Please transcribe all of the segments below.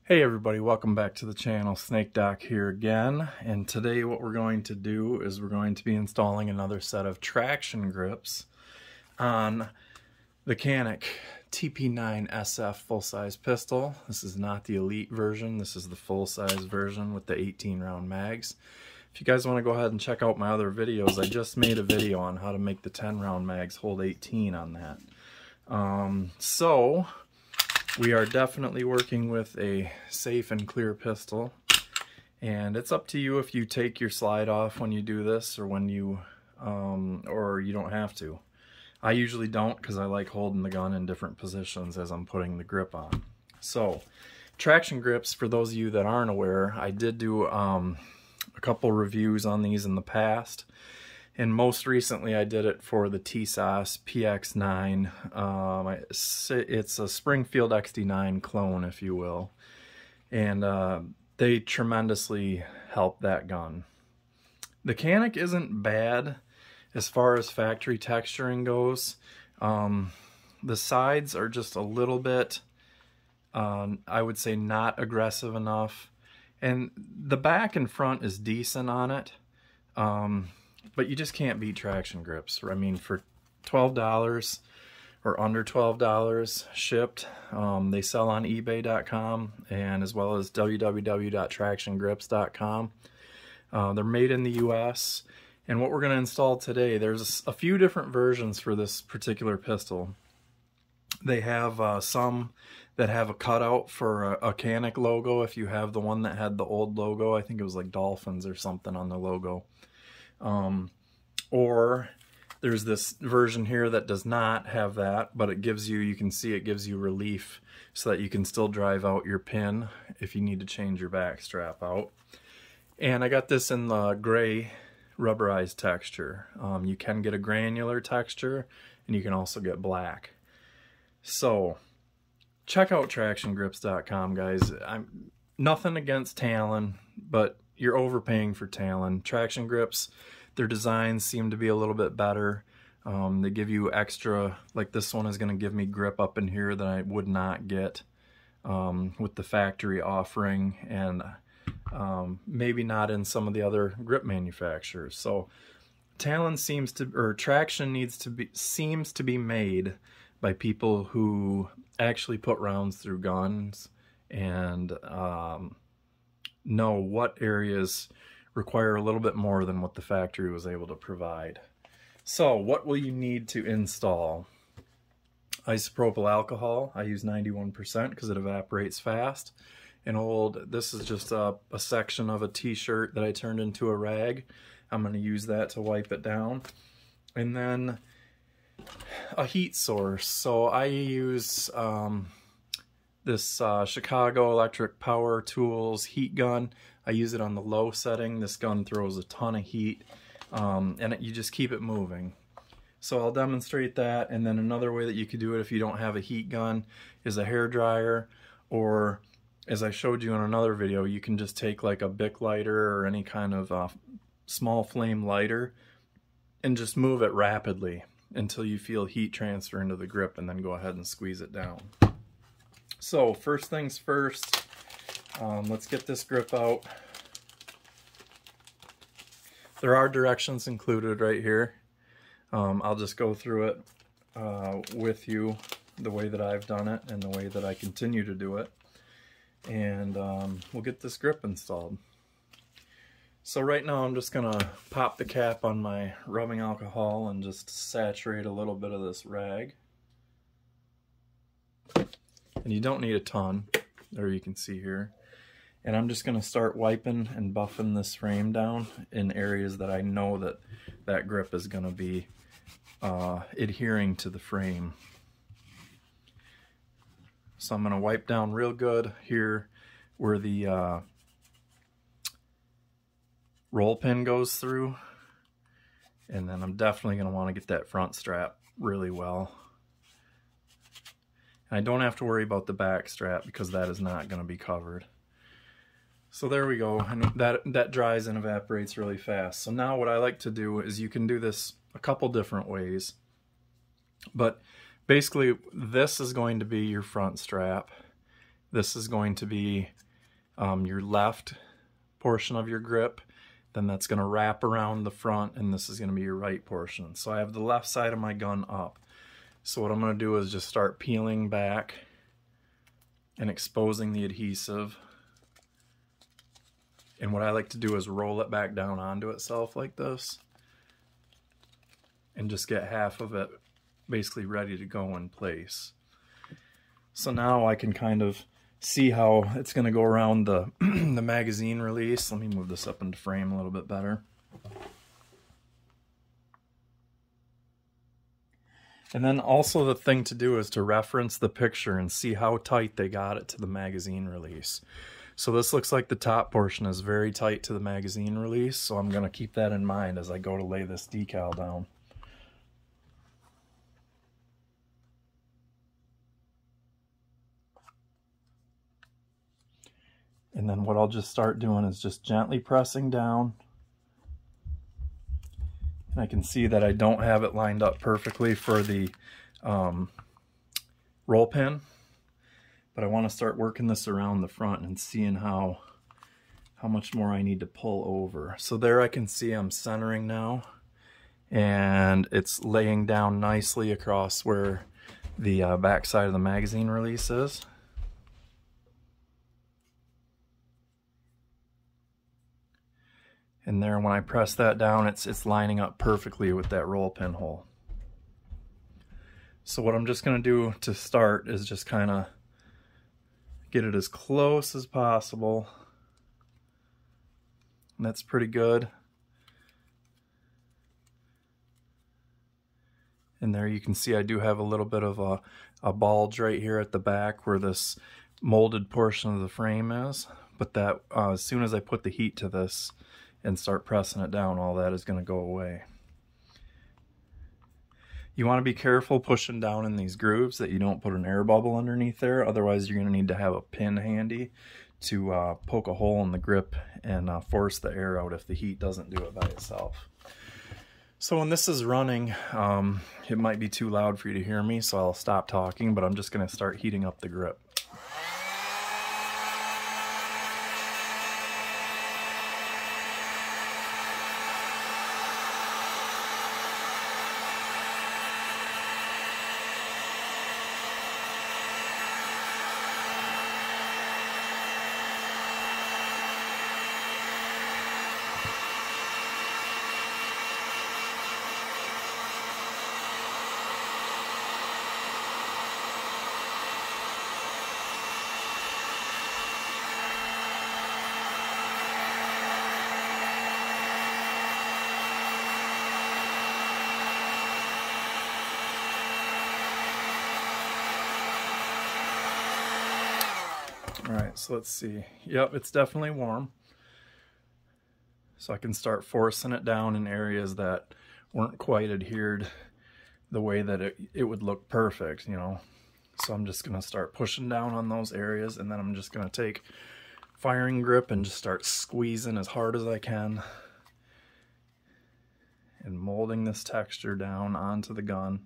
Hey everybody, welcome back to the channel. Snake Doc here again, and today what we're going to do is we're going to be installing another set of traction grips on the Canik TP9SF full-size pistol. This is not the elite version, this is the full-size version with the 18 round mags. If you guys want to go ahead and check out my other videos, I just made a video on how to make the 10 round mags hold 18 on that. We are definitely working with a safe and clear pistol, and it's up to you if you take your slide off when you do this or when you or you don't have to. I usually don't because I like holding the gun in different positions as I'm putting the grip on. So traction grips, for those of you that aren't aware, I did do a couple reviews on these in the past. And most recently I did it for the TSOS PX9. It's a Springfield XD9 clone, if you will. And they tremendously help that gun. The Canik isn't bad as far as factory texturing goes. The sides are just a little bit, I would say, not aggressive enough. And the back and front is decent on it. But you just can't beat traction grips. I mean, for $12 or under $12 shipped, they sell on ebay.com and as well as www.tractiongrips.com. They're made in the US, and what we're going to install today, there's a few different versions for this particular pistol. They have some that have a cutout for a Canik logo. If you have the one that had the old logo, I think it was like dolphins or something on the logo. Or there's this version here that does not have that, but it gives you, you can see it gives you relief so that you can still drive out your pin if you need to change your back strap out. And I got this in the gray rubberized texture. You can get a granular texture, and you can also get black. So check out tractiongrips.com, guys. I'm nothing against Talon, but you're overpaying for Talon. Traction grips, their designs seem to be a little bit better. They give you extra, like this one is going to give me grip up in here that I would not get with the factory offering, and maybe not in some of the other grip manufacturers. So Talon seems to, or traction seems to be made by people who actually put rounds through guns and know what areas require a little bit more than what the factory was able to provide. So what will you need to install? Isopropyl alcohol. I use 91% because it evaporates fast. This is just a section of a t-shirt that I turned into a rag. I'm going to use that to wipe it down. And then a heat source. So I use this Chicago Electric Power Tools heat gun. I use it on the low setting. This gun throws a ton of heat, and you just keep it moving. So I'll demonstrate that, and then another way that you could do it if you don't have a heat gun is a hair dryer, or as I showed you in another video, you can just take like a Bic lighter or any kind of small flame lighter and just move it rapidly until you feel heat transfer into the grip, and then go ahead and squeeze it down. So first things first, let's get this grip out. There are directions included right here. I'll just go through it with you the way that I've done it and the way that I continue to do it. And we'll get this grip installed. So right now I'm just going to pop the cap on my rubbing alcohol and just saturate a little bit of this rag. And you don't need a ton, there you can see here. And I'm just going to start wiping and buffing this frame down in areas that I know that that grip is going to be adhering to the frame. So I'm going to wipe down real good here where the roll pin goes through. And then I'm definitely going to want to get that front strap really well. I don't have to worry about the back strap because that is not going to be covered. So there we go, and that dries and evaporates really fast. So now what I like to do is, you can do this a couple different ways, but basically this is going to be your front strap. This is going to be your left portion of your grip. Then that's going to wrap around the front, and this is going to be your right portion. So I have the left side of my gun up. So what I'm going to do is just start peeling back and exposing the adhesive. And what I like to do is roll it back down onto itself like this and just get half of it basically ready to go in place. So now I can kind of see how it's going to go around the the magazine release. Let me move this up into frame a little bit better. And then also the thing to do is to reference the picture and see how tight they got it to the magazine release. So this looks like the top portion is very tight to the magazine release, so I'm going to keep that in mind as I go to lay this decal down. And then what I'll just start doing is just gently pressing down. And I can see that I don't have it lined up perfectly for the roll pin, but I want to start working this around the front and seeing how much more I need to pull over. So there I can see I'm centering now, and it's laying down nicely across where the back side of the magazine release is. And there, when I press that down, it's lining up perfectly with that roll pin hole. So what I'm just going to do to start is just kind of get it as close as possible. And that's pretty good. And there you can see I do have a little bit of a bulge right here at the back where this molded portion of the frame is. But that as soon as I put the heat to this and start pressing it down, all that is going to go away. You want to be careful pushing down in these grooves that you don't put an air bubble underneath there, otherwise you're going to need to have a pin handy to poke a hole in the grip and force the air out if the heat doesn't do it by itself. So when this is running, it might be too loud for you to hear me, so I'll stop talking, but I'm just going to start heating up the grip. Alright, so let's see. Yep, it's definitely warm. So I can start forcing it down in areas that weren't quite adhered the way that it would look perfect, you know. So I'm just going to start pushing down on those areas, and then I'm just going to take firing grip and just start squeezing as hard as I can and molding this texture down onto the gun.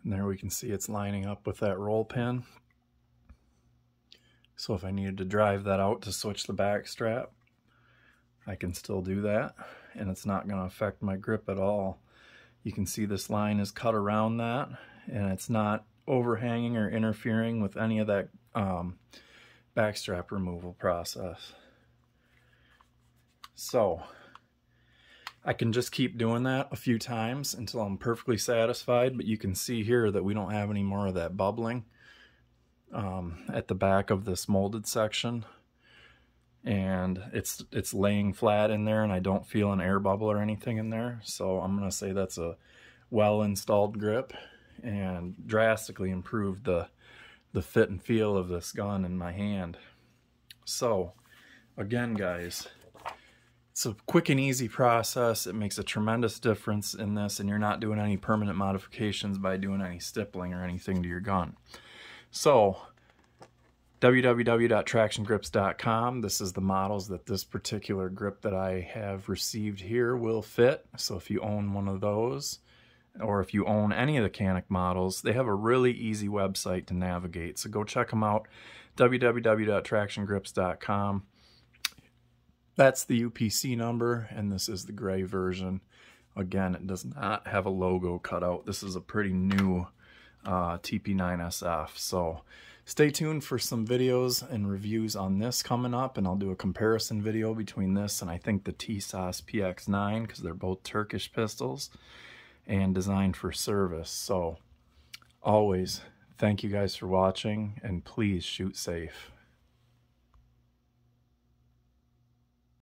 And there we can see it's lining up with that roll pin. So if I needed to drive that out to switch the back strap, I can still do that, and it's not going to affect my grip at all. You can see this line is cut around that, and it's not overhanging or interfering with any of that back strap removal process. So I can just keep doing that a few times until I'm perfectly satisfied, but you can see here that we don't have any more of that bubbling at the back of this molded section, and it's laying flat in there, and I don't feel an air bubble or anything in there. So I'm going to say that's a well installed grip and drastically improved the fit and feel of this gun in my hand. So again, guys, it's a quick and easy process. It makes a tremendous difference in this, and you're not doing any permanent modifications by doing any stippling or anything to your gun. So www.tractiongrips.com. This is the models that this particular grip that I have received here will fit. So if you own one of those, or if you own any of the Canik models, they have a really easy website to navigate. So go check them out, www.tractiongrips.com. That's the UPC number, and this is the gray version. Again, it does not have a logo cut out. This is a pretty new TP9SF. So stay tuned for some videos and reviews on this coming up, and I'll do a comparison video between this and I think the TSOS PX9, because they're both Turkish pistols and designed for service. So always thank you guys for watching, and please shoot safe.